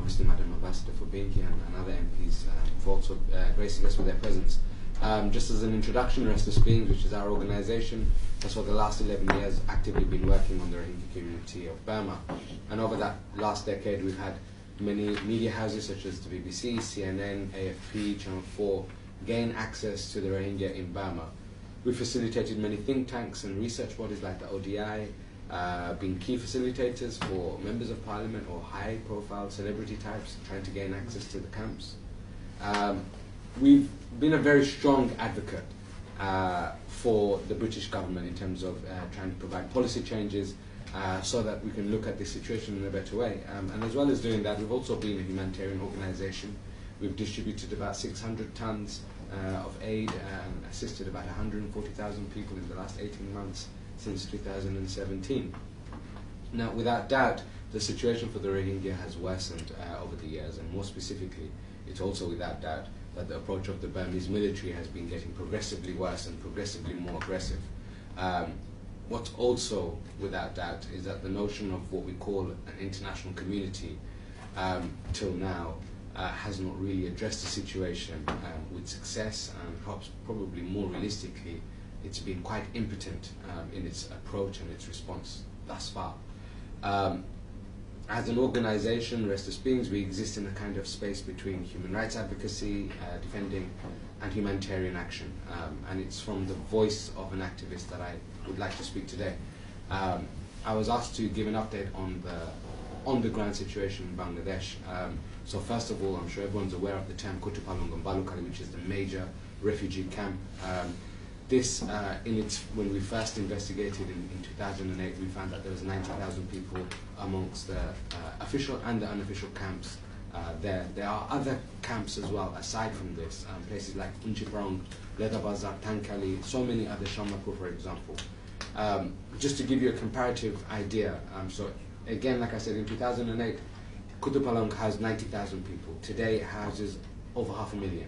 obviously Madam Ambassador for being here, and other MPs for also gracing us with their presence. Just as an introduction, Restless Beings, which is our organisation, has for the last 11 years actively been working on the Rohingya community of Burma. And over that last decade, we've had many media houses such as the BBC, CNN, AFP, Channel 4 gain access to the Rohingya in Burma. We've facilitated many think tanks and research bodies like the ODI, being key facilitators for members of parliament or high-profile celebrity types trying to gain access to the camps. We've been a very strong advocate for the British government in terms of trying to provide policy changes so that we can look at this situation in a better way. And as well as doing that, we've also been a humanitarian organisation. We've distributed about 600 tons of aid and assisted about 140,000 people in the last 18 months since 2017. Now, without doubt, the situation for the Rohingya has worsened over the years, and more specifically, it's also without doubt that the approach of the Burmese military has been getting progressively worse and progressively more aggressive. What's also without doubt is that the notion of what we call an international community till now has not really addressed the situation with success, and perhaps probably more realistically, it's been quite impotent in its approach and its response thus far. As an organisation, Restless Beings, we exist in a kind of space between human rights advocacy, defending, and humanitarian action. And it's from the voice of an activist that I would like to speak today. I was asked to give an update on the on-the-ground situation in Bangladesh. So first of all, I'm sure everyone's aware of the term Kutupalong and Balukali, which is the major refugee camp. This, when we first investigated in 2008, we found that there was 90,000 people amongst the official and the unofficial camps there. There are other camps as well, aside from this, places like Unchiprong, Leather Bazar, Tankali, so many other, Shamapur, for example. Just to give you a comparative idea, so again, like I said, in 2008, Kutupalong housed 90,000 people. Today it houses over 500,000.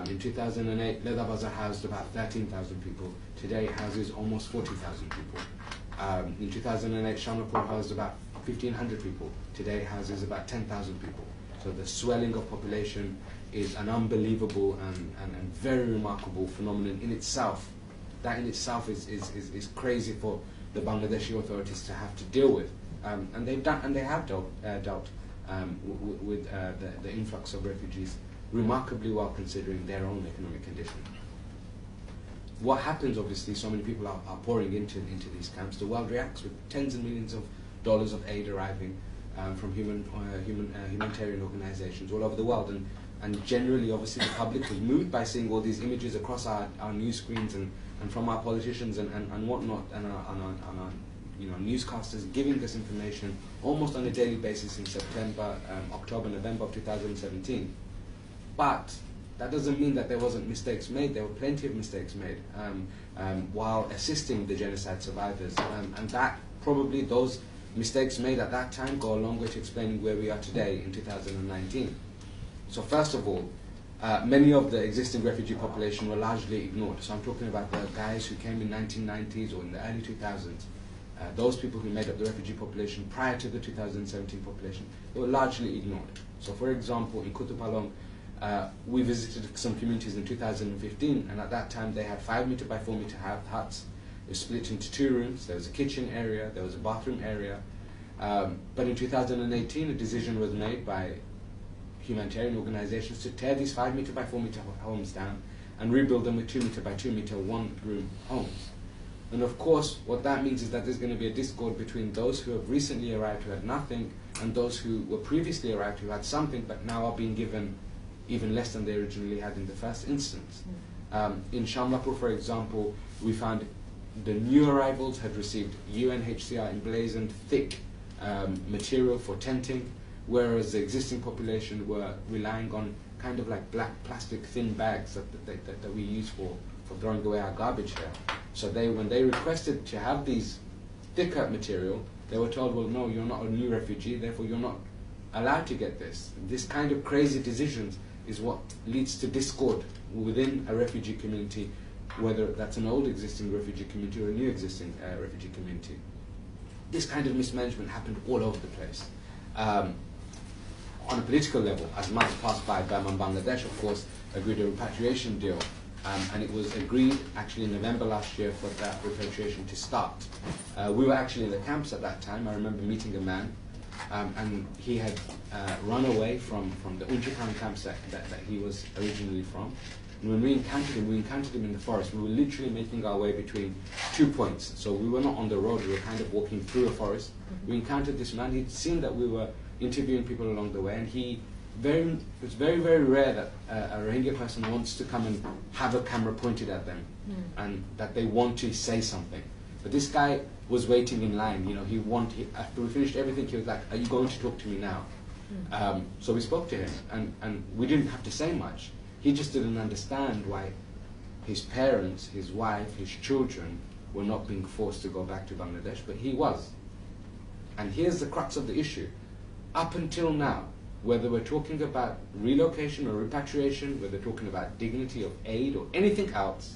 In 2008, Leather Bazar housed about 13,000 people. Today it houses almost 40,000 people. In 2008, Shamapur housed about 1,500 people. Today it houses about 10,000 people. So the swelling of population is an unbelievable and very remarkable phenomenon in itself. That in itself is crazy for the Bangladeshi authorities to have to deal with. And they have dealt with the influx of refugees remarkably well, considering their own economic condition. What happens, obviously, so many people are pouring into these camps. The world reacts with tens of millions of dollars of aid arriving from humanitarian organizations all over the world. And generally, obviously, the public was moved by seeing all these images across our news screens and from our politicians and whatnot, and our newscasters giving this information almost on a daily basis in September, October, November of 2017. But that doesn't mean that there wasn't mistakes made. There were plenty of mistakes made while assisting the genocide survivors. And that probably those mistakes made at that time go a long way to explaining where we are today in 2019. So first of all, many of the existing refugee population were largely ignored. So I'm talking about the guys who came in 1990s or in the early 2000s. Those people who made up the refugee population prior to the 2017 population, they were largely ignored. So for example, in Kutupalong, we visited some communities in 2015, and at that time they had 5 meter by 4 meter huts. They were split into 2 rooms. There was a kitchen area, there was a bathroom area. But in 2018, a decision was made by humanitarian organizations to tear these 5 meter by 4 meter homes down and rebuild them with 2 meter by 2 meter 1 room homes. And of course, what that means is that there's going to be a discord between those who have recently arrived who had nothing and those who were previously arrived who had something but now are being given even less than they originally had in the first instance. In Shamapur, for example, we found the new arrivals had received UNHCR emblazoned thick material for tenting, whereas the existing population were relying on kind of like black plastic thin bags that we use for throwing away our garbage here. So when they requested to have these thicker material, they were told, well, no, you're not a new refugee, therefore you're not allowed to get this. This kind of crazy decisions is what leads to discord within a refugee community, whether that's an old existing refugee community or a new existing refugee community. This kind of mismanagement happened all over the place. On on a political level, as months passed by, Burma and Bangladesh, of course, agreed a repatriation deal. And it was agreed actually in November last year for that repatriation to start. We were actually in the camps at that time. I remember meeting a man, and he had run away from the Unchikan camps that he was originally from. And when we encountered him in the forest. We were literally making our way between 2 points. So we were not on the road, we were kind of walking through a forest. We encountered this man. He'd seen that we were interviewing people along the way, and it's very, very rare that a Rohingya person wants to come and have a camera pointed at them and that they want to say something. But this guy was waiting in line. You know, after we finished everything, he was like, "Are you going to talk to me now?" So we spoke to him, and we didn't have to say much. He just didn't understand why his parents, his wife, his children were not being forced to go back to Bangladesh, but he was. And here's the crux of the issue. Up until now, whether we're talking about relocation or repatriation, whether we're talking about dignity of aid or anything else,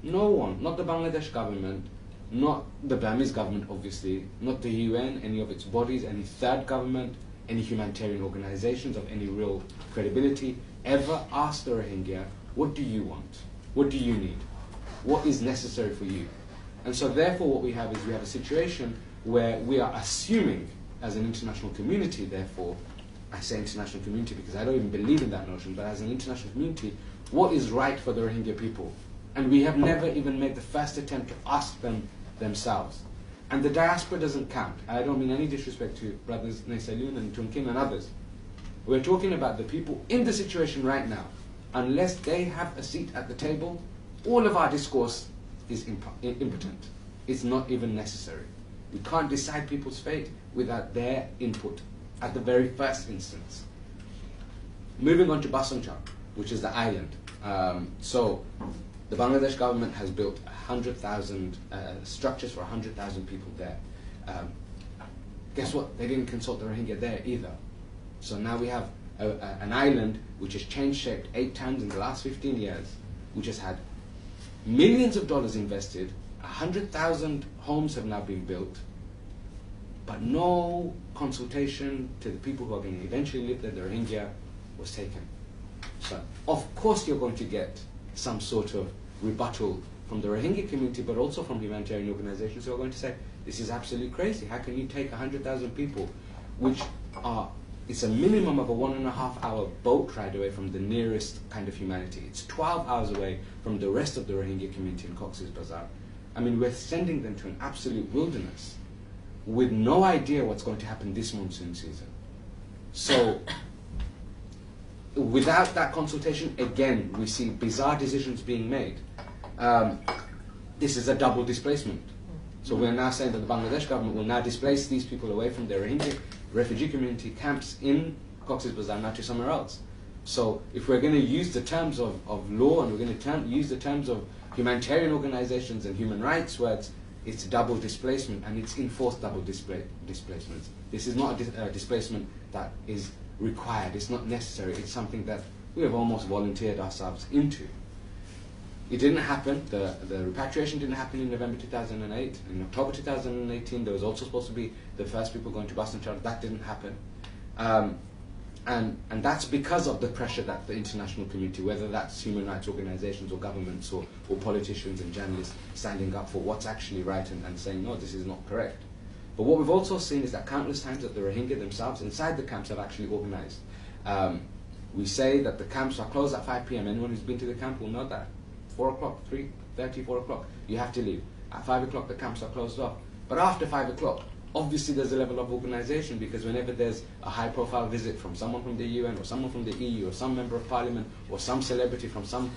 no one, not the Bangladesh government, not the Burmese government obviously, not the UN, any of its bodies, any third government, any humanitarian organizations of any real credibility, ever asked the Rohingya, what do you want? What do you need? What is necessary for you? And so therefore what we have is we have a situation where we are assuming as an international community, therefore, I say international community because I don't even believe in that notion, but as an international community, what is right for the Rohingya people? And we have never even made the first attempt to ask them themselves. And the diaspora doesn't count. I don't mean any disrespect to brothers Naisalun and Tunkin and others. We're talking about the people in the situation right now. Unless they have a seat at the table, all of our discourse is impotent. It's not even necessary. We can't decide people's fate without their input at the very first instance. Moving on to Bhasan Char, which is the island. So the Bangladesh government has built 100,000 structures for 100,000 people there. Guess what? They didn't consult the Rohingya there either. So now we have an island which has changed shape 8 times in the last 15 years, which has had millions of dollars invested, 100,000 homes have now been built, but no consultation to the people who are going to eventually live there, the Rohingya, was taken. So of course you're going to get some sort of rebuttal from the Rohingya community, but also from humanitarian organizations who are going to say, this is absolutely crazy. How can you take 100,000 people, which it's a minimum of a 1.5 hour boat ride away from the nearest kind of humanity. It's 12 hours away from the rest of the Rohingya community in Cox's Bazar. I mean, we're sending them to an absolute wilderness with no idea what's going to happen this monsoon season. So without that consultation, again, we see bizarre decisions being made. This is a double displacement. So we're now saying that the Bangladesh government will now displace these people away from their Rohingya refugee community camps in Cox's Bazar now to somewhere else. So if we're going to use the terms of law and we're going to use the terms of humanitarian organizations and human rights words, it's double displacement, and it's enforced double displacement. This is not a displacement that is required, it's not necessary, it's something that we have almost volunteered ourselves into. It didn't happen, the repatriation didn't happen in November 2008. In October 2018 there was also supposed to be the first people going to Bhasan Char. That didn't happen. And that's because of the pressure that the international community, whether that's human rights organizations or governments or politicians and journalists, standing up for what's actually right and saying, no, this is not correct. But what we've also seen is that countless times that the Rohingya themselves inside the camps have actually organized. We say that the camps are closed at 5 p.m. Anyone who's been to the camp will know that. 4 o'clock, 3:30, 4 o'clock, you have to leave. At 5 o'clock the camps are closed off. But after 5 o'clock, obviously there's a level of organization, because whenever there's a high-profile visit from someone from the UN or someone from the EU or some member of parliament or some celebrity from some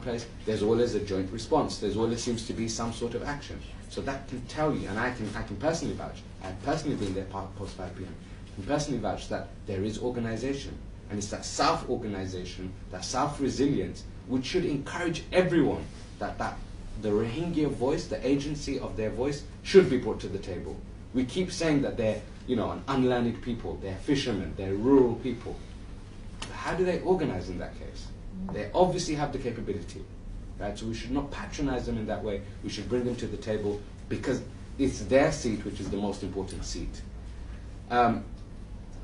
place, there's always a joint response. There's always seems to be some sort of action. So that can tell you, and I can personally vouch, I've personally been there post 5 p.m., I can personally vouch that there is organization. And it's that self-organization, that self-resilience, which should encourage everyone that the Rohingya voice, the agency of their voice, should be brought to the table. We keep saying that they're, an unlearned people, they're fishermen, they're rural people. But how do they organize in that case? They obviously have the capability, right? So we should not patronize them in that way. We should bring them to the table because it's their seat which is the most important seat.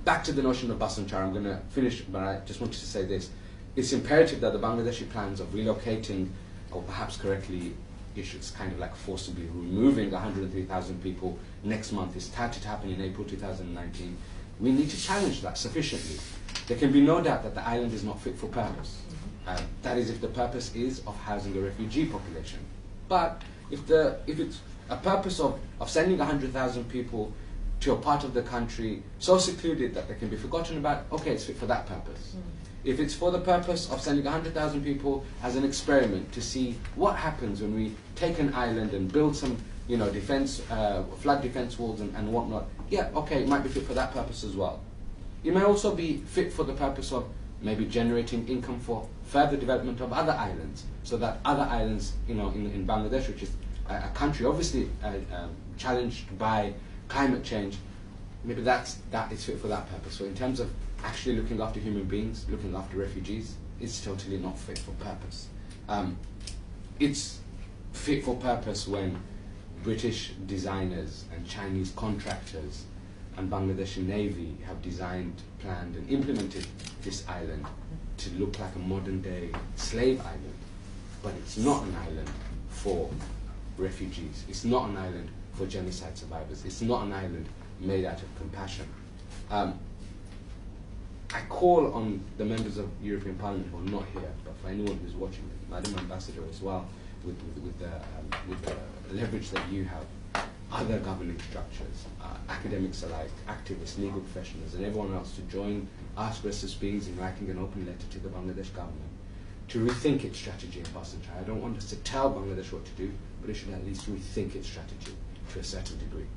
back to the notion of Bhasan Char, I'm going to finish, but I just wanted to say this. It's imperative that the Bangladeshi plans of relocating, or perhaps correctly, it's kind of like forcibly removing 103,000 people next month is touted to happen in April 2019. We need to challenge that sufficiently. There can be no doubt that the island is not fit for purpose. That is if the purpose is of housing a refugee population. But if it's a purpose of sending 100,000 people to a part of the country so secluded that they can be forgotten about, okay, it's fit for that purpose. If it's for the purpose of sending 100,000 people as an experiment to see what happens when we take an island and build some, defense, flood defense walls and whatnot, yeah, okay, it might be fit for that purpose as well. It may also be fit for the purpose of maybe generating income for further development of other islands, so that other islands, in Bangladesh, which is a country obviously challenged by climate change, maybe that is fit for that purpose. So in terms of actually looking after human beings, looking after refugees, it's totally not fit for purpose. It's fit for purpose when British designers and Chinese contractors and Bangladeshi Navy have designed, planned and implemented this island to look like a modern day slave island. But it's not an island for refugees. It's not an island for genocide survivors. It's not an island made out of compassion. I call on the members of European Parliament who are not here, but for anyone who's watching, Madam Ambassador as well, with the leverage that you have, other governing structures, academics alike, activists, legal professionals, and everyone else to join Ask Restless Beings in writing an open letter to the Bangladesh government to rethink its strategy in Bhasan Char. I don't want us to tell Bangladesh what to do, but it should at least rethink its strategy to a certain degree.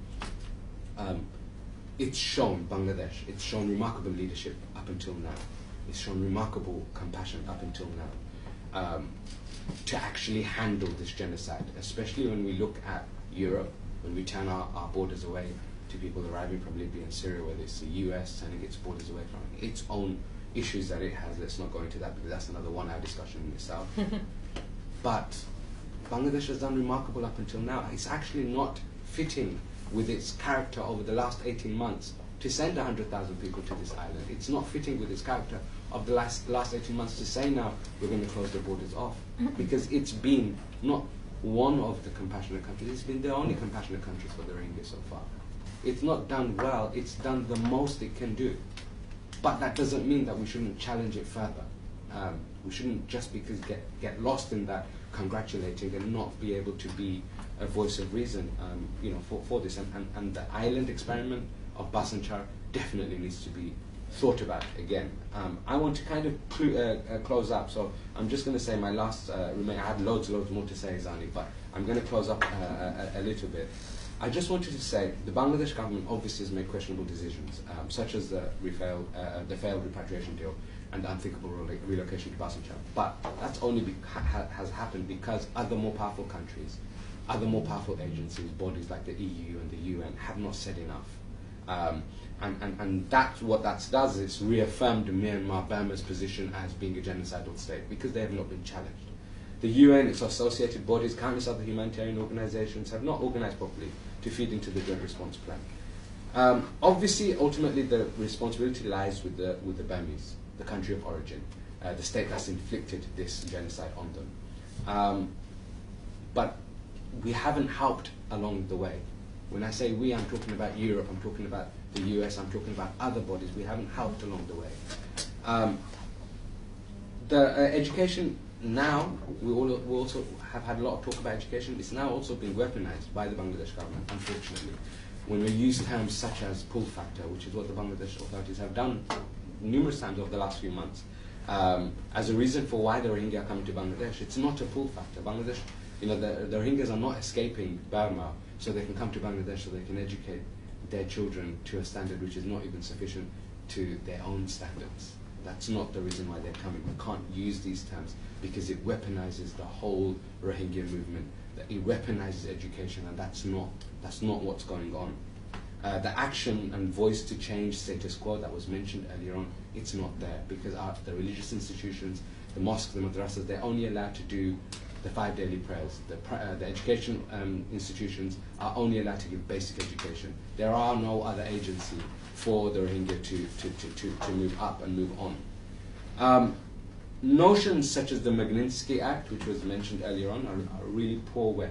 It's shown Bangladesh, it's shown remarkable leadership up until now. It's shown remarkable compassion up until now to actually handle this genocide, especially when we look at Europe, when we turn our borders away to people arriving from Libya and Syria, whether it's the US turning its borders away from its own issues that it has. Let's not go into that because that's another one-hour discussion in itself. But Bangladesh has done remarkable up until now. It's actually not fitting with its character over the last 18 months to send 100,000 people to this island. It's not fitting with its character of the last 18 months to say now we're going to close the borders off, because it's been not one of the compassionate countries, it's been the only compassionate country for the Rohingya so far. It's not done well, it's done the most it can do. But that doesn't mean that we shouldn't challenge it further. We shouldn't just because get lost in that congratulating and not be able to be a voice of reason, for this. And the island experiment of Bhasan Char definitely needs to be thought about again. I want to kind of close up, so I'm just going to say my last I had loads more to say, Zani, but I'm going to close up a little bit. I just wanted to say the Bangladesh government obviously has made questionable decisions, such as the failed repatriation deal and the unthinkable relocation to Bhasan Char. But that's only has happened because other more powerful countries, other more powerful agencies, bodies like the EU and the UN have not said enough. And that's what that does, is it's reaffirmed Myanmar, Burma's position as being a genocidal state because they have not been challenged. The UN, its associated bodies, countless other humanitarian organizations have not organized properly to feed into the joint response plan. Obviously, ultimately, the responsibility lies with the Burmese, the country of origin, the state that's inflicted this genocide on them. But we haven't helped along the way. When I say we, I'm talking about Europe, I'm talking about the US, I'm talking about other bodies. We haven't helped along the way. The education now, we also have had a lot of talk about education. It's now also being weaponized by the Bangladesh government, unfortunately, when we use terms such as pull factor, which is what the Bangladesh authorities have done numerous times over the last few months, as a reason for why the Rohingya are coming to Bangladesh. It's not a pull factor. Bangladesh, the Rohingyas are not escaping Burma so they can come to Bangladesh so they can educate their children to a standard which is not even sufficient to their own standards. That's not the reason why they're coming. We can't use these terms because it weaponizes the whole Rohingya movement. It weaponizes education, and that's not what's going on. The action and voice to change status quo that was mentioned earlier on, it's not there because the religious institutions, the mosques, the madrasas, they're only allowed to do the 5 daily prayers. The education institutions are only allowed to give basic education. There are no other agency for the Rohingya to move up and move on. Notions such as the Magnitsky Act, which was mentioned earlier on, are a really poor way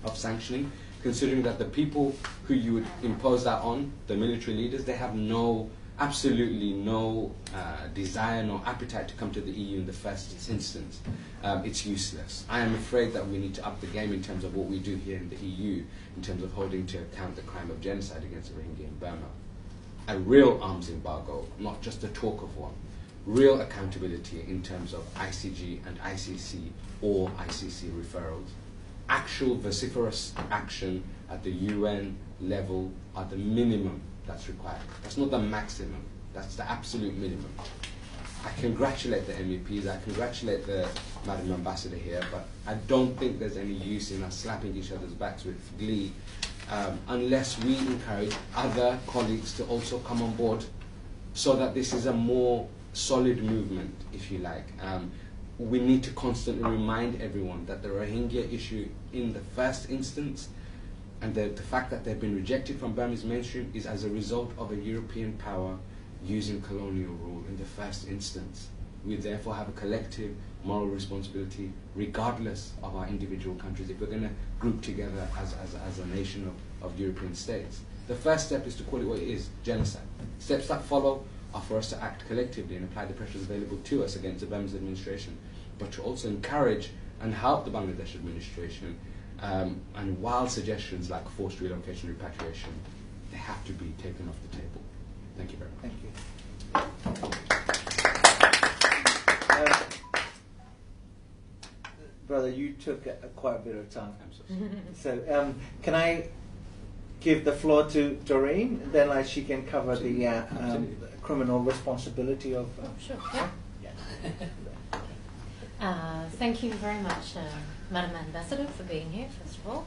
of sanctioning, considering that the people who you would impose that on, the military leaders, they have absolutely no desire, no appetite to come to the EU in the first instance. It's useless. I am afraid that we need to up the game in terms of what we do here in the EU, in terms of holding to account the crime of genocide against the Rohingya in Burma. A real arms embargo, not just the talk of one. Real accountability in terms of ICG and ICC or ICC referrals. Actual vociferous action at the UN level are the minimum that's required. That's not the maximum, that's the absolute minimum. I congratulate the MEPs, I congratulate the Madam Ambassador here, but I don't think there's any use in us slapping each other's backs with glee unless we encourage other colleagues to also come on board so that this is a more solid movement, if you like. We need to constantly remind everyone that the Rohingya issue in the first instance and the fact that they've been rejected from Burmese mainstream is as a result of a European power using colonial rule in the first instance. We therefore have a collective moral responsibility regardless of our individual countries if we're going to group together as a nation of European states. The first step is to call it what it is, genocide. Steps that follow are for us to act collectively and apply the pressures available to us against the Burmese administration, but to also encourage and help the Bangladesh administration. And while suggestions like forced relocation, repatriation, they have to be taken off the table. Thank you very much. Thank you. Brother, you took quite a bit of time. I'm so sorry. So can I give the floor to Doreen, and then she can cover the criminal responsibility of... Sure, yeah. Thank you very much, Madam Ambassador, for being here, first of all.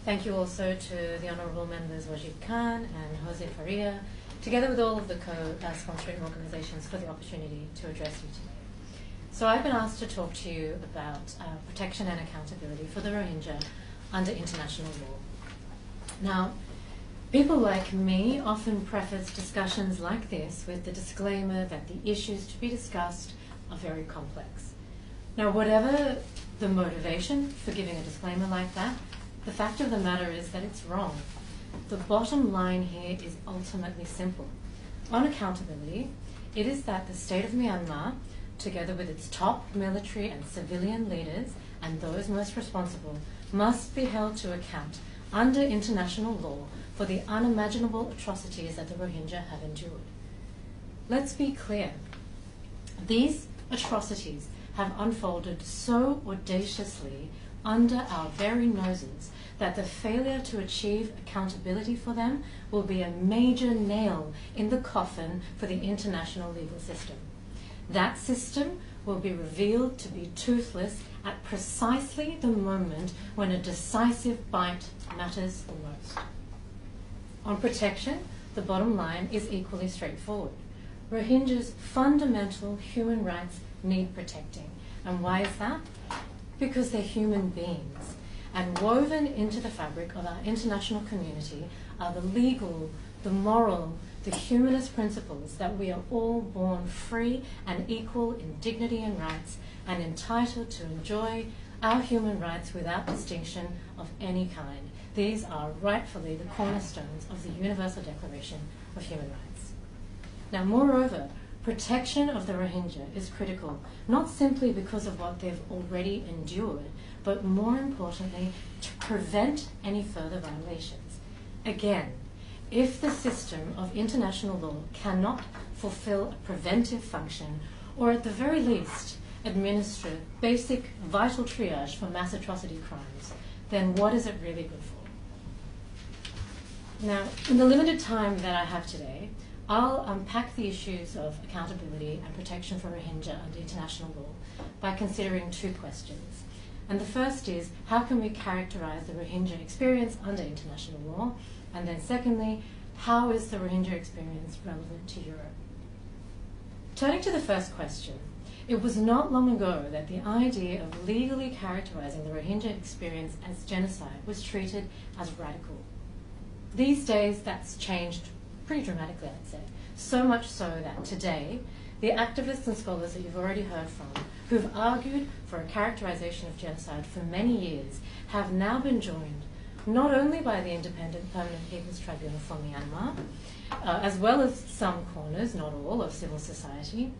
Thank you also to the Honourable Members Wajid Khan and Jose Faria, together with all of the co-sponsoring organisations, for the opportunity to address you today. So I've been asked to talk to you about protection and accountability for the Rohingya under international law. Now, people like me often preface discussions like this with the disclaimer that the issues to be discussed are very complex. Now, whatever the motivation for giving a disclaimer like that, the fact of the matter is that it's wrong. The bottom line here is ultimately simple. On accountability, it is that the state of Myanmar, together with its top military and civilian leaders and those most responsible, must be held to account under international law for the unimaginable atrocities that the Rohingya have endured. Let's be clear. These atrocities have unfolded so audaciously under our very noses that the failure to achieve accountability for them will be a major nail in the coffin for the international legal system. That system will be revealed to be toothless at precisely the moment when a decisive bite matters the most. On protection, the bottom line is equally straightforward. Rohingyas' fundamental human rights need protecting. And why is that? Because they're human beings. And woven into the fabric of our international community are the legal, the moral, the humanist principles that we are all born free and equal in dignity and rights and entitled to enjoy our human rights without distinction of any kind. These are rightfully the cornerstones of the Universal Declaration of Human Rights. Now, moreover, protection of the Rohingya is critical, not simply because of what they've already endured, but more importantly, to prevent any further violations. Again, if the system of international law cannot fulfill a preventive function, or at the very least administer basic vital triage for mass atrocity crimes, then what is it really good for? Now, in the limited time that I have today, I'll unpack the issues of accountability and protection for Rohingya under international law by considering two questions. And the first is, how can we characterize the Rohingya experience under international law? And then secondly, how is the Rohingya experience relevant to Europe? Turning to the first question, it was not long ago that the idea of legally characterizing the Rohingya experience as genocide was treated as radical. These days, that's changed pretty dramatically, I'd say. So much so that today, the activists and scholars that you've already heard from, who've argued for a characterization of genocide for many years, have now been joined not only by the Independent Permanent People's Tribunal for Myanmar, as well as some corners, not all, of civil society,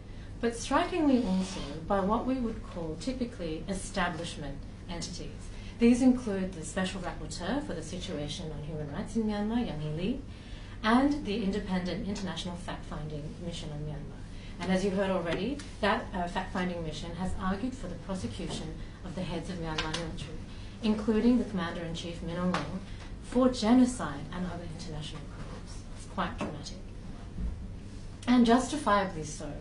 but strikingly also by what we would call typically establishment entities. These include the Special Rapporteur for the Situation on Human Rights in Myanmar, Yang Lee, and the Independent International Fact-Finding Mission on Myanmar. And as you heard already, that fact-finding mission has argued for the prosecution of the heads of Myanmar military, including the Commander-in-Chief Min Aung Hlaing, for genocide and other international crimes. It's quite dramatic. And justifiably so.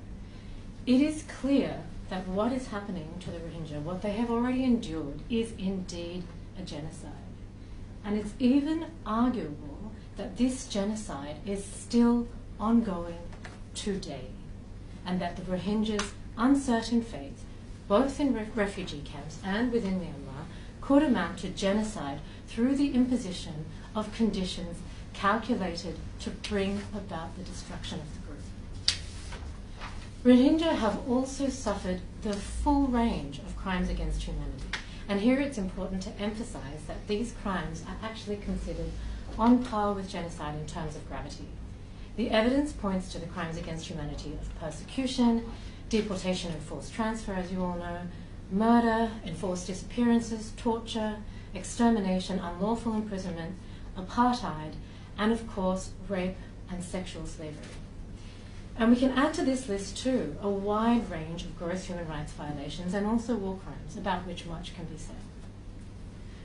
It is clear that what is happening to the Rohingya, what they have already endured, is indeed a genocide. And it's even arguable that this genocide is still ongoing today, and that the Rohingyas' uncertain fate, both in refugee camps and within Myanmar, could amount to genocide through the imposition of conditions calculated to bring about the destruction of the group. Rohingya have also suffered the full range of crimes against humanity. And here it's important to emphasize that these crimes are actually considered on par with genocide in terms of gravity. The evidence points to the crimes against humanity of persecution, deportation and forced transfer, as you all know, murder, enforced disappearances, torture, extermination, unlawful imprisonment, apartheid, and of course, rape and sexual slavery. And we can add to this list too a wide range of gross human rights violations and also war crimes, about which much can be said.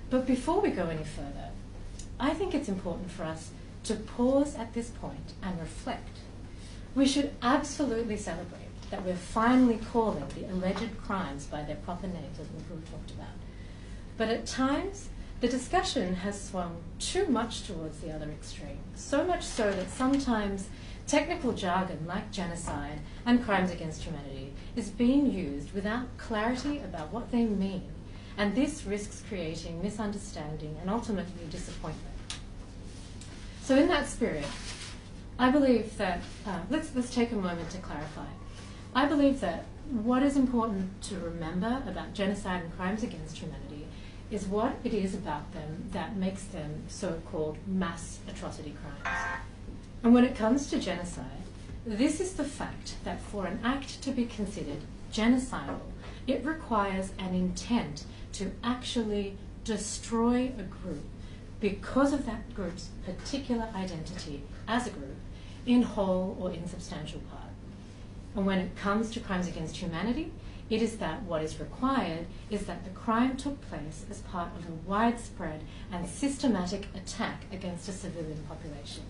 But before we go any further, I think it's important for us to pause at this point and reflect. We should absolutely celebrate that we're finally calling the alleged crimes by their proper names, as Mpuru talked about. But at times, the discussion has swung too much towards the other extreme, so much so that sometimes technical jargon like genocide and crimes against humanity is being used without clarity about what they mean, and this risks creating misunderstanding and ultimately disappointment. So in that spirit, I believe that, let's take a moment to clarify. I believe that what is important to remember about genocide and crimes against humanity is what it is about them that makes them so-called mass atrocity crimes. And when it comes to genocide, this is the fact that for an act to be considered genocidal, it requires an intent to actually destroy a group because of that group's particular identity as a group, in whole or in substantial part. And when it comes to crimes against humanity, it is that what is required is that the crime took place as part of a widespread and systematic attack against a civilian population.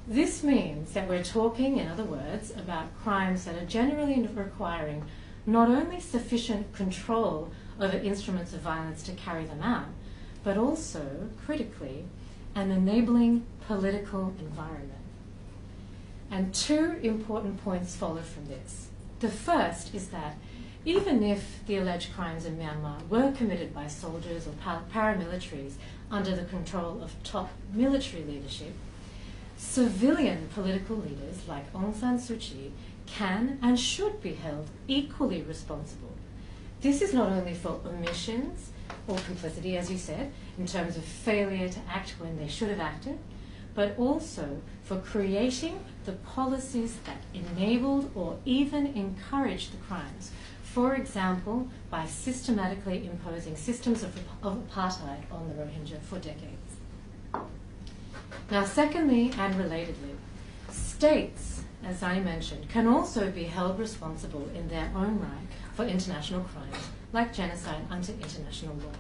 This means that we're talking, in other words, about crimes that are generally requiring not only sufficient control over instruments of violence to carry them out, but also, critically, an enabling political environment. And two important points follow from this. The first is that even if the alleged crimes in Myanmar were committed by soldiers or paramilitaries under the control of top military leadership, civilian political leaders like Aung San Suu Kyi can and should be held equally responsible. This is not only for omissions or complicity, as you said, in terms of failure to act when they should have acted, but also for creating the policies that enabled or even encouraged the crimes. For example, by systematically imposing systems of apartheid on the Rohingya for decades. Now, secondly and relatedly, states, as I mentioned, can also be held responsible in their own right for international crimes, like genocide under international law.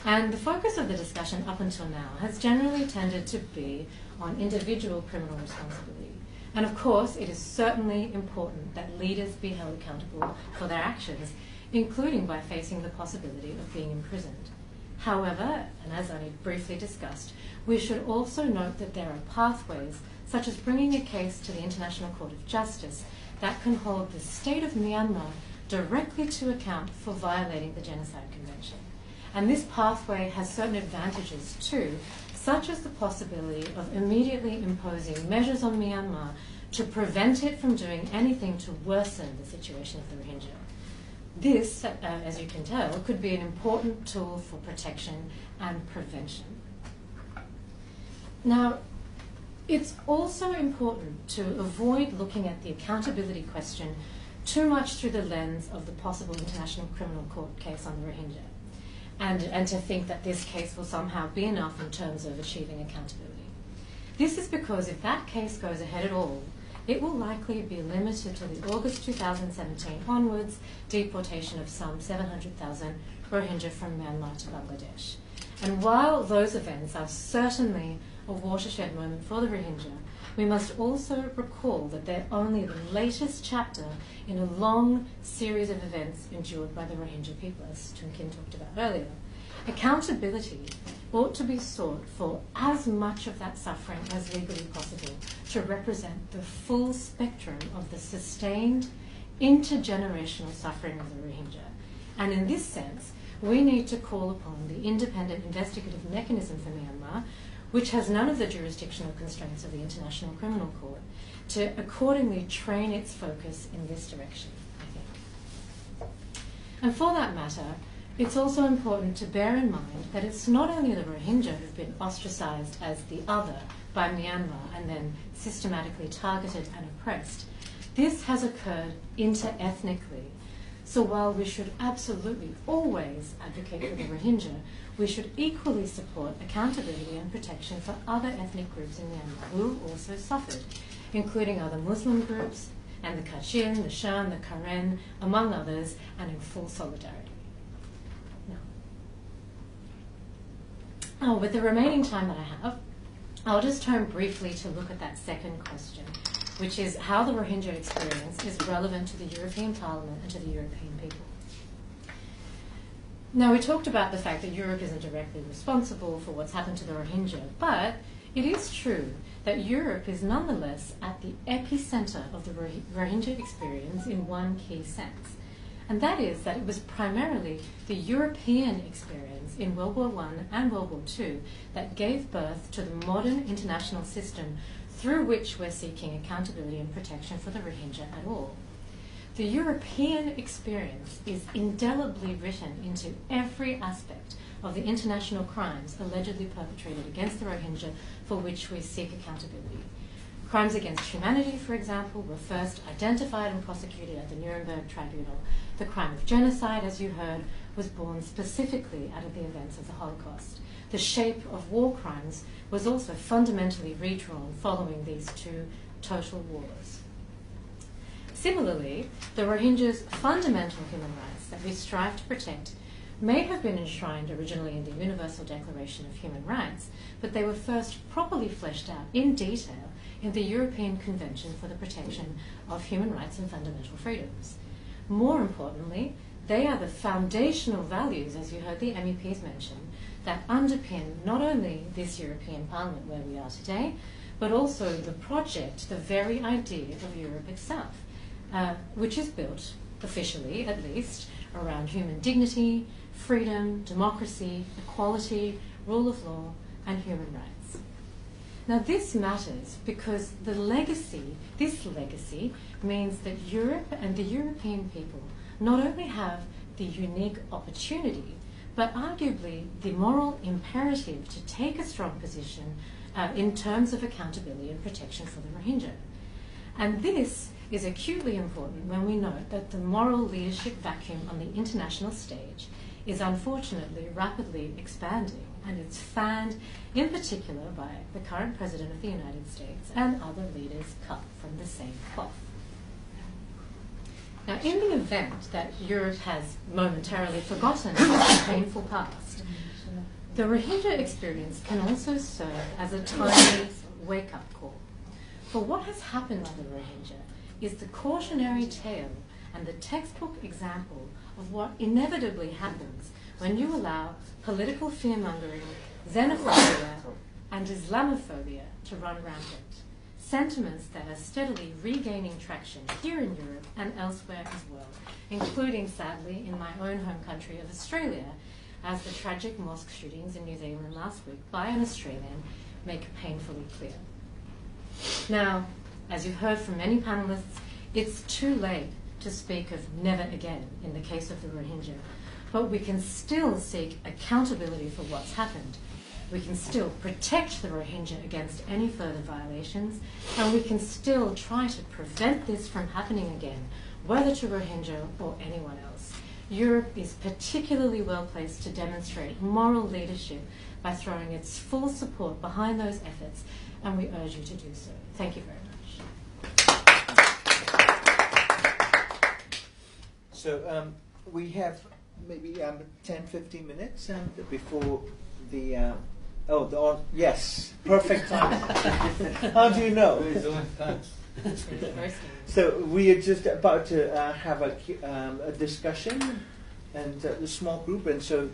And the focus of the discussion up until now has generally tended to be on individual criminal responsibility. And of course, it is certainly important that leaders be held accountable for their actions, including by facing the possibility of being imprisoned. However, and as I briefly discussed, we should also note that there are pathways, such as bringing a case to the International Court of Justice, that can hold the state of Myanmar directly to account for violating the Genocide Convention. And this pathway has certain advantages too, such as the possibility of immediately imposing measures on Myanmar to prevent it from doing anything to worsen the situation of the Rohingya. This, as you can tell, could be an important tool for protection and prevention. Now, it's also important to avoid looking at the accountability question too much through the lens of the possible International Criminal Court case on the Rohingya, and to think that this case will somehow be enough in terms of achieving accountability. This is because if that case goes ahead at all, it will likely be limited to the August 2017 onwards deportation of some 700,000 Rohingya from Myanmar to Bangladesh. And while those events are certainly a watershed moment for the Rohingya, we must also recall that they're only the latest chapter in a long series of events endured by the Rohingya people, as Tung Kin talked about earlier. Accountability ought to be sought for as much of that suffering as legally possible to represent the full spectrum of the sustained intergenerational suffering of the Rohingya. And in this sense, we need to call upon the independent investigative mechanism for Myanmar, which has none of the jurisdictional constraints of the International Criminal Court, to accordingly train its focus in this direction, I think. And for that matter, it's also important to bear in mind that it's not only the Rohingya who've been ostracized as the other by Myanmar and then systematically targeted and oppressed. This has occurred inter-ethnically. So while we should absolutely always advocate for the Rohingya, we should equally support accountability and protection for other ethnic groups in Myanmar who also suffered, including other Muslim groups, and the Kachin, the Shan, the Karen, among others, and in full solidarity. Now, with the remaining time that I have, I'll just turn briefly to look at that second question, which is how the Rohingya experience is relevant to the European Parliament and to the European people. Now, we talked about the fact that Europe isn't directly responsible for what's happened to the Rohingya, but it is true that Europe is nonetheless at the epicenter of the Rohingya experience in one key sense. And that is that it was primarily the European experience in World War I and World War II that gave birth to the modern international system through which we're seeking accountability and protection for the Rohingya at all. The European experience is indelibly written into every aspect of the international crimes allegedly perpetrated against the Rohingya for which we seek accountability. Crimes against humanity, for example, were first identified and prosecuted at the Nuremberg Tribunal. The crime of genocide, as you heard, was born specifically out of the events of the Holocaust. The shape of war crimes was also fundamentally redrawn following these two total wars. Similarly, the Rohingya's fundamental human rights that we strive to protect may have been enshrined originally in the Universal Declaration of Human Rights, but they were first properly fleshed out in detail in the European Convention for the Protection of Human Rights and Fundamental Freedoms. More importantly, they are the foundational values, as you heard the MEPs mention, that underpin not only this European Parliament where we are today, but also the project, the very idea of Europe itself, which is built, officially at least, around human dignity, freedom, democracy, equality, rule of law, and human rights. Now this matters because this legacy means that Europe and the European people not only have the unique opportunity, but arguably the moral imperative to take a strong position in terms of accountability and protection for the Rohingya. And this is acutely important when we note that the moral leadership vacuum on the international stage is unfortunately rapidly expanding, and it's fanned in particular by the current President of the United States and other leaders cut from the same cloth. Now, in the event that Europe has momentarily forgotten its painful past, the Rohingya experience can also serve as a timely wake-up call. For what has happened to the Rohingya is the cautionary tale and the textbook example of what inevitably happens when you allow political fear-mongering, xenophobia, and Islamophobia to run rampant. Sentiments that are steadily regaining traction here in Europe and elsewhere as well, including, sadly, in my own home country of Australia, as the tragic mosque shootings in New Zealand last week by an Australian make painfully clear. Now, as you've heard from many panellists, it's too late to speak of never again in the case of the Rohingya, but we can still seek accountability for what's happened. We can still protect the Rohingya against any further violations, and we can still try to prevent this from happening again, whether to Rohingya or anyone else. Europe is particularly well placed to demonstrate moral leadership by throwing its full support behind those efforts, and we urge you to do so. Thank you very much. So we have maybe 10-15 minutes before the yes, perfect time. How do you know? So we are just about to have a discussion and a small group, and so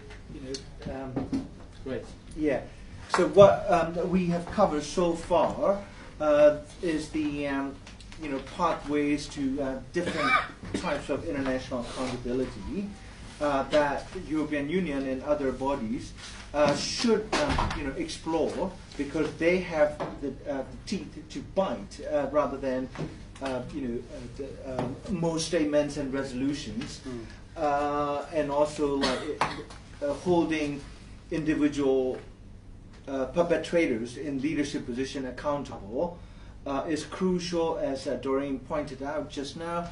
Great. yeah. So what we have covered so far is the pathways to different types of international accountability that the European Union and other bodies should explore, because they have the teeth to bite rather than more statements and resolutions, and also holding individual perpetrators in leadership position accountable is crucial, as Doreen pointed out just now.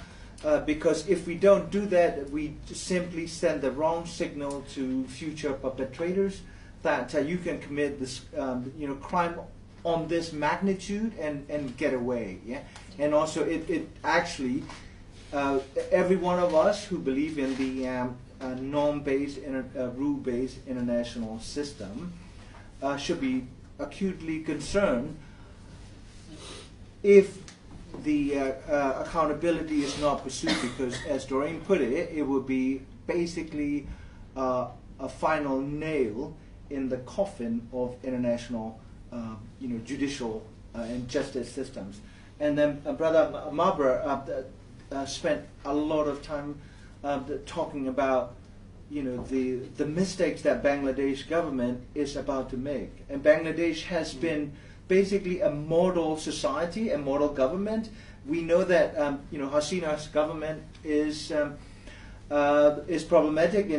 Because if we don't do that, we simply send the wrong signal to future perpetrators that you can commit this crime on this magnitude and get away. Yeah, and also it actually every one of us who believe in the norm-based, rule-based international system should be acutely concerned if the accountability is not pursued, because, as Doreen put it, it would be basically a final nail in the coffin of international, judicial and justice systems. And then Brother Mabra spent a lot of time talking about, the mistakes that Bangladesh government is about to make. And Bangladesh has been basically a model society, a model government. We know that Hasina's government is problematic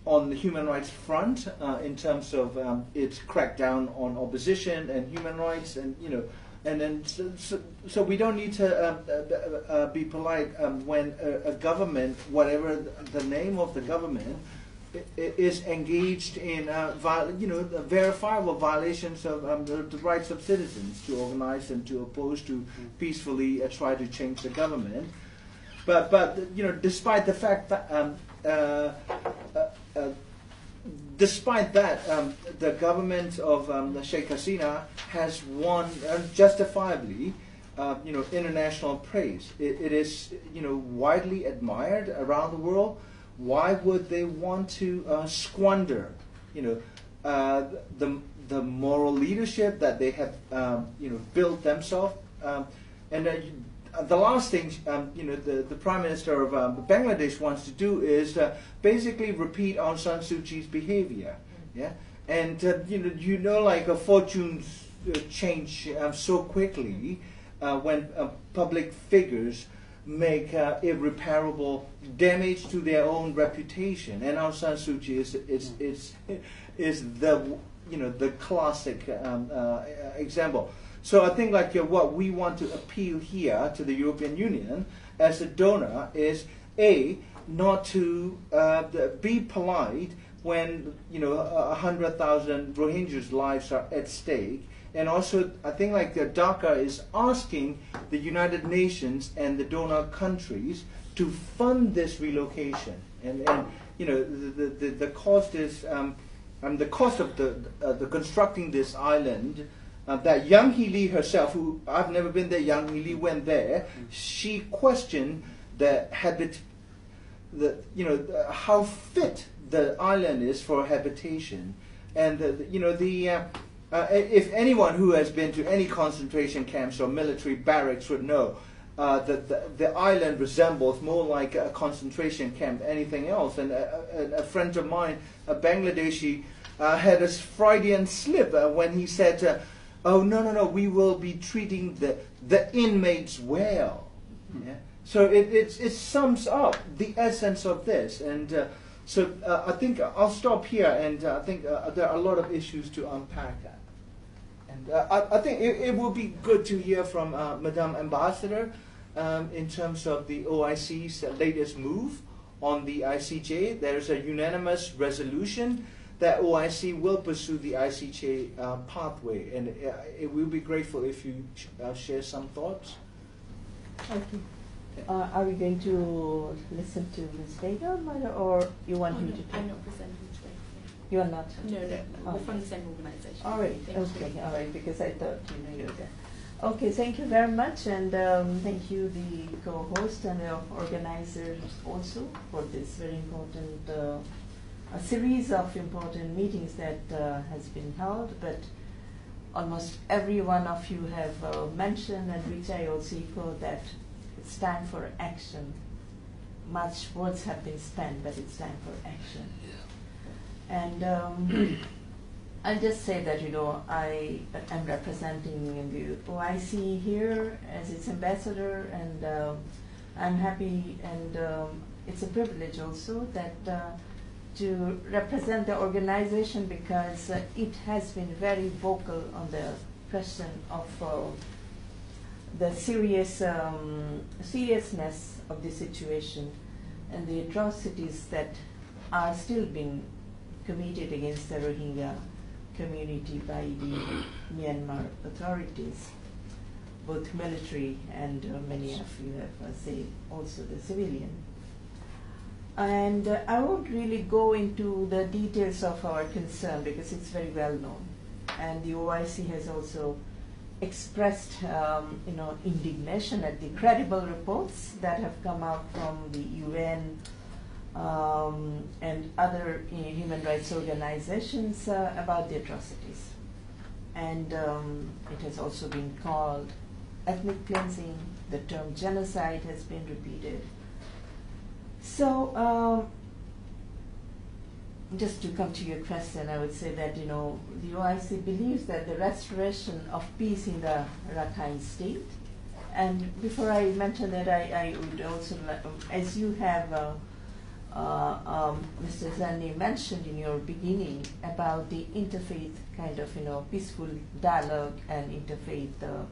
on the human rights front in terms of its crackdown on opposition and human rights, and so we don't need to be polite when a government, whatever the name of the government, is engaged in verifiable violations of the rights of citizens to organize and to oppose, to peacefully try to change the government. But despite the fact that the government of Sheikh Hasina has won justifiably international praise. It is widely admired around the world. Why would they want to squander, the moral leadership that they have, built themselves? And the last thing, the Prime Minister of Bangladesh wants to do is basically repeat Aung San Suu Kyi's behavior. Yeah, and fortunes change so quickly when public figures make irreparable damage to their own reputation, and Aung San Suu Kyi is the classic example. So I think what we want to appeal here to the European Union as a donor is not to be polite when 100,000 Rohingyas' lives are at stake. And also, I think Dhaka is asking the United Nations and the donor countries to fund this relocation. And the cost is the cost of the constructing this island. That Yang Hee Lee herself, who I've never been there, Yang Hee Lee went there. She questioned the how fit the island is for habitation, and if anyone who has been to any concentration camps or military barracks would know, the island resembles more like a concentration camp than anything else. And a friend of mine, a Bangladeshi, had a Freudian slip when he said, "Oh no, we will be treating the inmates well." Yeah? So it sums up the essence of this, and so I think I'll stop here, and I think there are a lot of issues to unpack. And I think it will be good to hear from Madame Ambassador in terms of the OIC's latest move on the ICJ. There is a unanimous resolution that OIC will pursue the ICJ pathway, and it will be grateful if you share some thoughts. Okay. Are we going to listen to Ms. Begum, or you want me to? I'm not presenting today. You are not? No. Oh. We're from the same organisation. All right. Okay. All right. Because I thought you were there. Okay. Thank you very much, and thank you, the co-host and the organizers also, for this very important a series of important meetings that has been held. But almost every one of you have mentioned, and which I also echo, that it's time for action. Much words have been spent, but it's time for action. And I'll just say that, I am representing the OIC here as its ambassador, and I'm happy, and it's a privilege also that to represent the organization, because it has been very vocal on the question of the seriousness of the situation and the atrocities that are still being committed against the Rohingya community by the Myanmar authorities, both military and many of you have said also the civilian. And I won't really go into the details of our concern because it's very well known, and the OIC has also expressed indignation at the credible reports that have come out from the UN and other human rights organizations about the atrocities. And it has also been called ethnic cleansing. The term genocide has been repeated. So just to come to your question, I would say that the OIC believes that the restoration of peace in the Rakhine State, and before I mention that, I would also, as you have Mr. Zanni mentioned in your beginning about the interfaith kind of peaceful dialogue and interfaith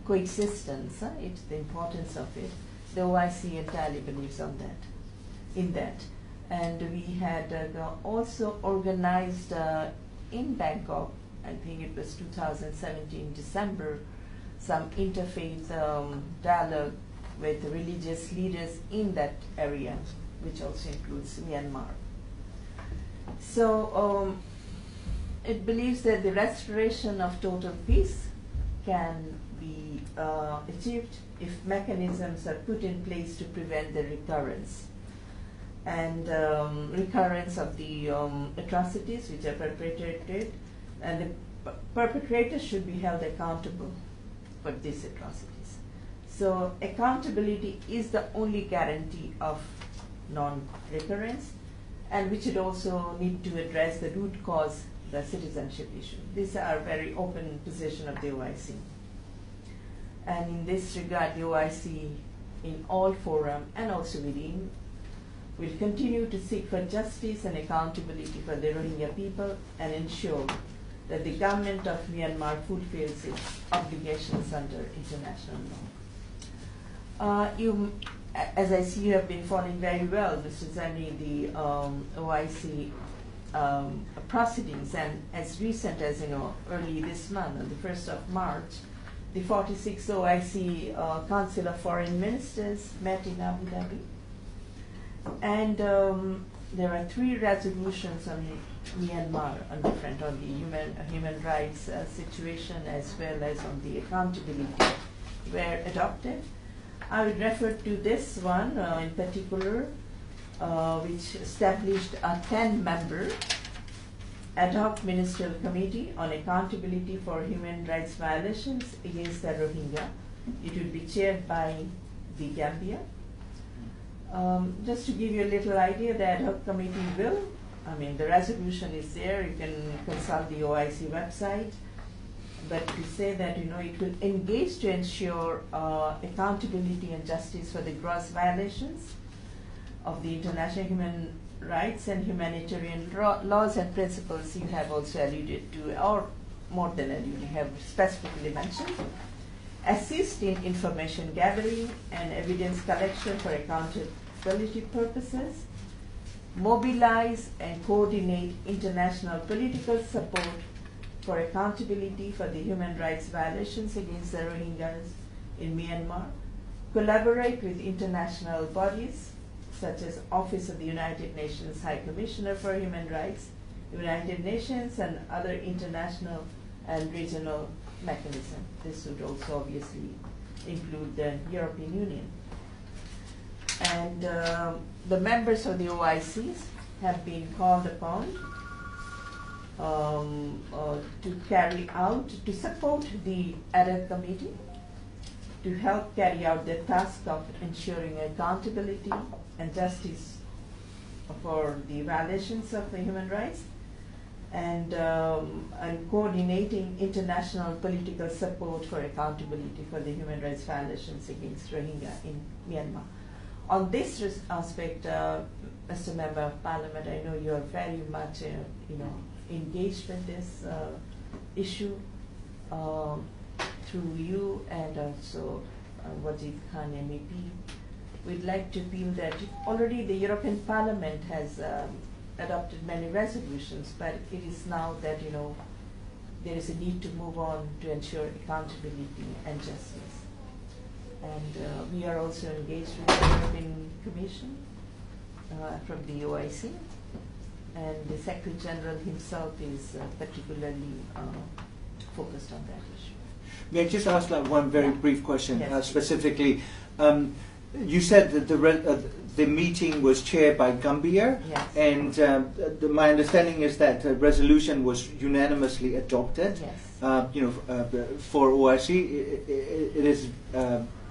coexistence, it's the importance of it. The OIC entirely believes in that. And we had also organized in Bangkok, I think it was 2017 December, some interfaith dialogue with religious leaders in that area, which also includes Myanmar. So it believes that the restoration of total peace can be achieved if mechanisms are put in place to prevent the recurrence of the atrocities which are perpetrated, and the perpetrators should be held accountable for these atrocities. So accountability is the only guarantee of non-recurrence, and which would also need to address the root cause, the citizenship issue. These are very open position of the OIC. And in this regard, the OIC in all forums and also within will continue to seek for justice and accountability for the Rohingya people and ensure that the government of Myanmar fulfills its obligations under international law. As I see, you have been following very well, Mr. Zanni, the OIC proceedings, and as recent as early this month, on the 1st of March, the 46th OIC Council of Foreign Ministers met in Abu Dhabi, and there are 3 resolutions on Myanmar on the human rights situation as well as on the accountability were adopted. I would refer to this one in particular, which established a 10-member ad hoc ministerial committee on accountability for human rights violations against the Rohingya It will be chaired by the Gambia. Just to give you a little idea, the ad hoc committee will, the resolution is there, you can consult the OIC website, but to say that, it will engage to ensure accountability and justice for the gross violations of the international human rights and humanitarian laws and principles you have also alluded to, or more than alluded, you have specifically mentioned. Assist in information gathering and evidence collection for accountability purposes. Mobilize and coordinate international political support for accountability for the human rights violations against the Rohingyas in Myanmar. Collaborate with international bodies such as Office of the United Nations High Commissioner for Human Rights, United Nations, and other international and regional mechanisms. This would also obviously include the European Union. And the members of the OICs have been called upon to support the ad hoc committee, to help carry out the task of ensuring accountability and justice for the violations of the human rights, and coordinating international political support for accountability for the human rights violations against Rohingya in Myanmar. On this aspect, Mr. Member of Parliament, I know you are very much engaged with this issue through you and also Wajid Khan MEP. We'd like to feel that already the European Parliament has adopted many resolutions, but it is now that there is a need to move on to ensure accountability and justice. And we are also engaged with the European Commission from the OIC, and the Secretary General himself is particularly focused on that issue. May I just ask one very brief question? Yes. Specifically, you said that the meeting was chaired by Gambia, Yes. and my understanding is that the resolution was unanimously adopted. Yes. For OIC,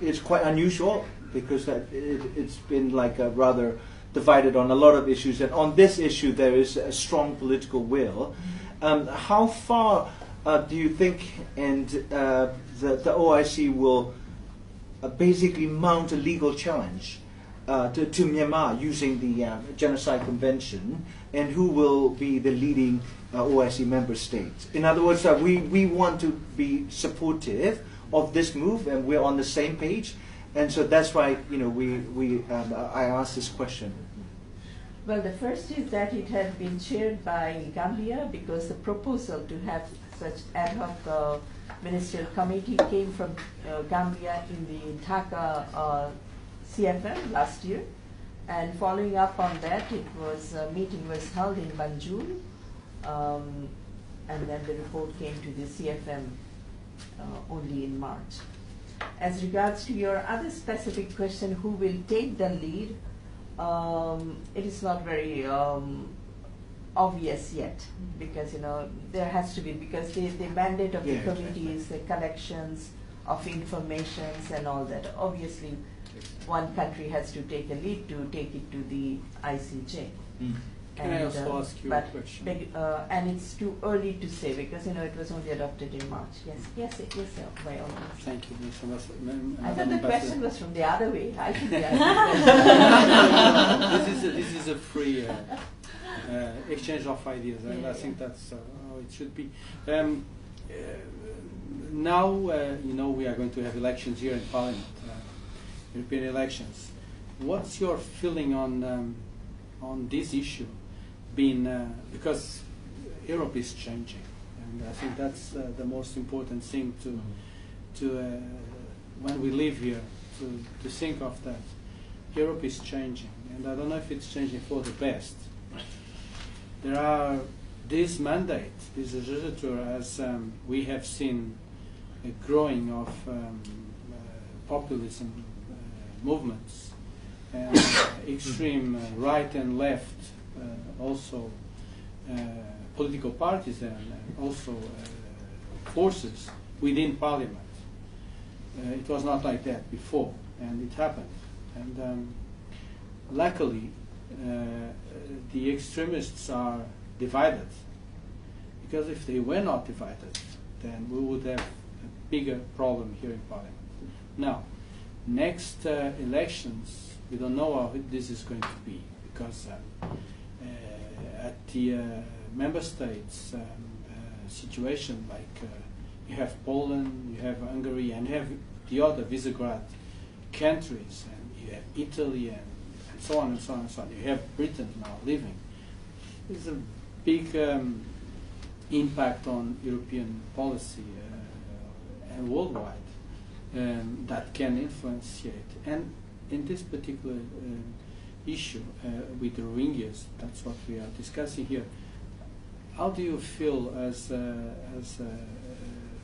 it's quite unusual because it's been like a rather divided on a lot of issues, and on this issue there is a strong political will. How far do you think the OIC will basically mount a legal challenge to Myanmar using the Genocide Convention, and who will be the leading OIC member states? In other words, we want to be supportive of this move, and we're on the same page, and so that's why I asked this question. Well, the first is that it had been chaired by Gambia because the proposal to have such ad hoc ministerial committee came from Gambia in the Dhaka CFM last year, and following up on that, a meeting was held in Banjul, and then the report came to the CFM only in March. As regards to your other specific question, who will take the lead, it is not very obvious yet, because there has to be, because the mandate of the committee is the collections of informations and all that. Obviously, one country has to take a lead to take it to the ICJ. Can I also ask you a question? And it's too early to say because it was only adopted in March. Yes, sir, by all means. Thank you, Mr. Ambassador. I thought the question was from the other way. I think this is a free exchange of ideas, and I think that's how it should be. Now, we are going to have elections here in Parliament, European elections. What's your feeling on this issue? Because Europe is changing, and I think that's the most important thing to when we live here to think of that. Europe is changing, and I don't know if it's changing for the best. There are this mandate, this legislature, as we have seen a growing of populism movements and extreme right and left. Also political parties and also forces within Parliament. It was not like that before, and it happened. And luckily, the extremists are divided. Because if they were not divided, then we would have a bigger problem here in Parliament. Now, next elections, we don't know how this is going to be, because at the member states situation, like you have Poland, you have Hungary, and you have the other Visegrad countries, and you have Italy, and so on and so on and so on. You have Britain now leaving. There's a big impact on European policy and worldwide that can influence it. And in this particular issue with the Rohingyas, that's what we are discussing here. How do you feel as a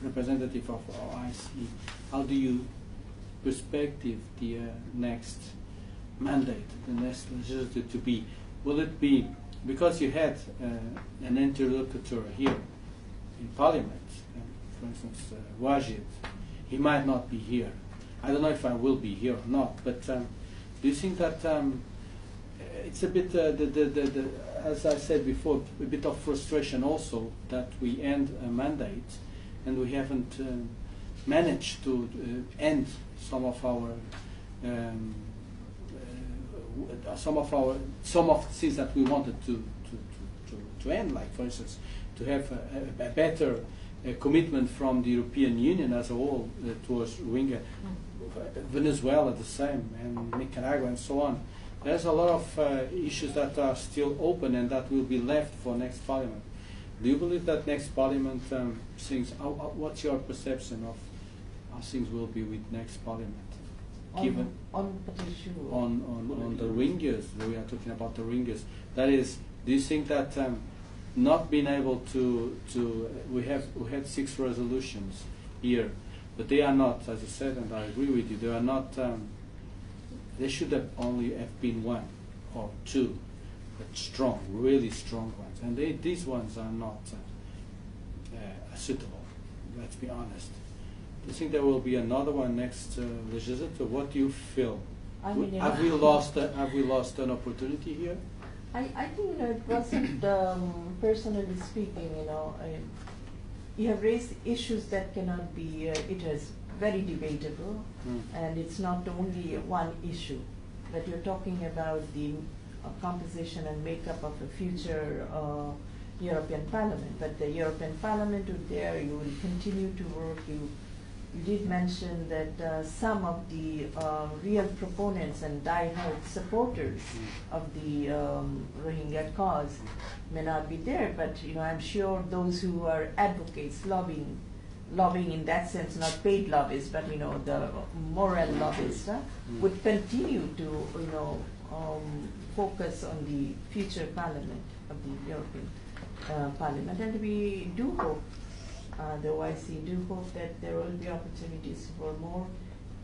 representative of OIC? How do you perspective the next mandate, the next legislature to be? Will it be, because you had an interlocutor here in Parliament, for instance, Wajid, he might not be here. I don't know if I will be here or not, but do you think that it's a bit, as I said before, a bit of frustration also that we end a mandate and we haven't managed to end some of the things that we wanted to end, like for instance to have a better commitment from the European Union as a whole towards Rohingya, Venezuela the same, and Nicaragua and so on. There's a lot of issues that are still open and that will be left for next Parliament. Do you believe that next Parliament things? What's your perception of how things will be with next Parliament? Given on what issue? On the Rohingyas, we are talking about the Rohingyas. That is, do you think that not being able to we had 6 resolutions here, but they are not, as you said, and I agree with you, they are not. They should have only have been 1 or 2, but strong, really strong ones, and these ones are not suitable. Let's be honest. Do you think there will be another one next legislature? What do you feel? I mean, have we lost an opportunity here? I think it wasn't personally speaking. You have raised issues that cannot be. It is very debatable, and it's not only one issue. But you're talking about the composition and makeup of a future European Parliament. But the European Parliament, there you will continue to work. You did mention that some of the real proponents and die-hard supporters of the Rohingya cause may not be there, but I'm sure those who are advocates, lobbying in that sense, not paid lobbyists, but the moral lobbyists, would continue to focus on the future Parliament of the European Parliament, and we do hope. The OIC do hope that there will be opportunities for more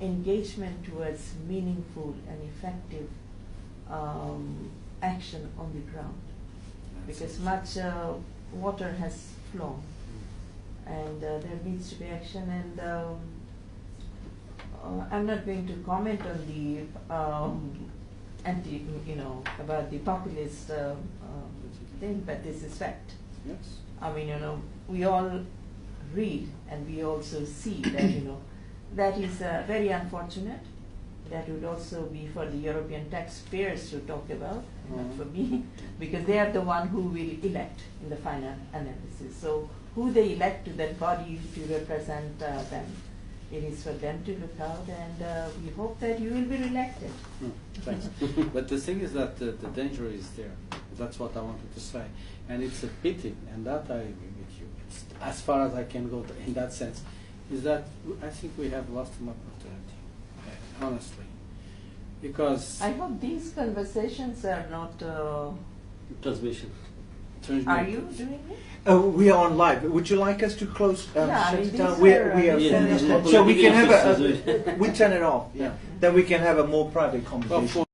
engagement towards meaningful and effective action on the ground, because much water has flown, and there needs to be action. And I'm not going to comment on the about the populist thing, but this is fact. Yes. I mean, we all read and we also see that that is very unfortunate. That would also be for the European taxpayers to talk about, not for me, because they are the one who will elect in the final analysis. So who they elect to that body to represent them, it is for them to look out, and we hope that you will be re-elected. Thanks. But the thing is that the danger is there. That's what I wanted to say, and it's a pity, and that I agree with you. It's as far as I can go in that sense, is that I think we have lost an opportunity, honestly, because I hope these conversations are not. Transmission. Are you doing it? We are on live. Would you like us to close? Yeah, shut I mean, it down? these We are, are Yeah, so we can have offices, we turn it off. Yeah. Then we can have a more private conversation.